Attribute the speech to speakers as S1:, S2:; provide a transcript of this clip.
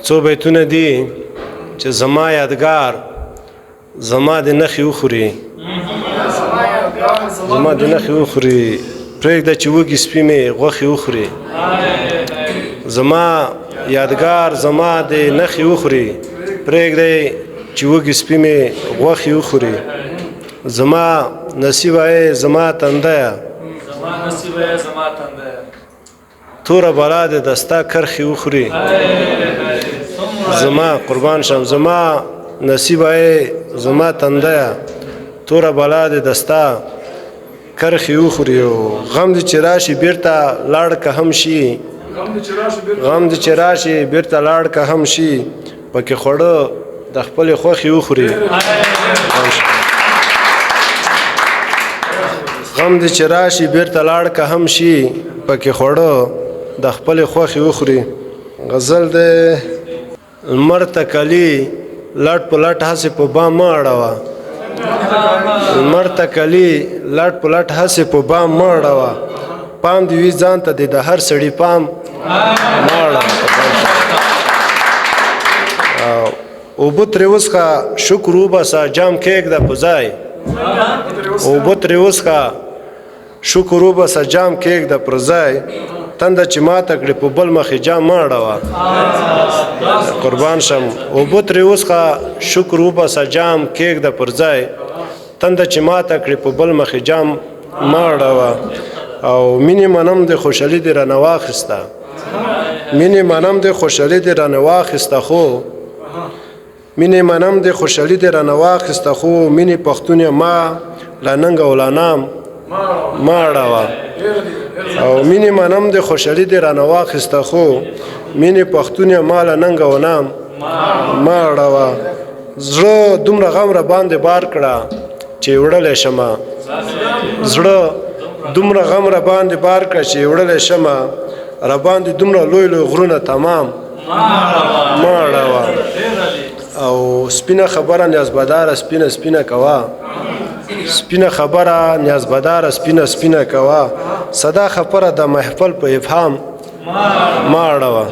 S1: څو بیتونه دي چې زما یادګار زما د نخې وخوري زما د نخې وخوري پرېږده چې وږي سپي مې غوښې وخوري زما یادګار زما د نخې وخوري پرېږدی چې وږي سپي مې غوښې وخوري زما نصیبه زما تندیه توره بلا د دستا کرخې وخوري زما قربان شم زما نصیبه زما تندیه توره بلا د دستا کرخې وخوري او غم دې چې راشي بیرته لاړ که هم شي غم دې چې راشي بیرته لاړ که هم شي پکې خوړه د خپلې خوښې وخوري غم دې چې راشي بیرته لاړ که هم شي پکې خوړه د خپلې خوښې وخوري غزل دی لمر ته کلي لټ په لټ هسې په بام مه اړوه لمر ته کلي لټ په لټ هسې په بام مه اړوه پام دې وي ځان ته د هر سړي پام مه اړوه اوبه ترې وڅښه شکر وباسه جام کېږده په ځای اوبه ترې وڅښه شکر وباسه جام کېږده پر ځای تنده چې ماته کړې په بل مخې جام مه اړوه قربان شم اوبه ترې وڅښه شکر وباسه جام کېږده پر ځای تنده چې ماته کړې په بل مخې جام مه اړوه او مینې منم د خوشحالي دې رانه واخیسته مینې منم د خوشحالي دې رانه واخیسته خو مینې منم د خوشحالي دې رانه واخیسته خو مینې پښتون ما لا ننګ او لا نام مه اړوه او مینې منم د خوشحالي دې رانه واخیسته خو مینې پښتون ما لا ننګ او نام مه اړوه زړه دومره غم را باندې بار کړه چې وړلی شمه زړه دومره غم را باندې بار کړه چې وړلی شمه را باندې دومره لوی لوی غرونه تمام مه اړوه او سپینه خبره نیازبداره سپینه سپینه کوه سپینه خبره نیازبداره سپینه سپینه کوه صدا خبره د محفل په افهام مه اړوه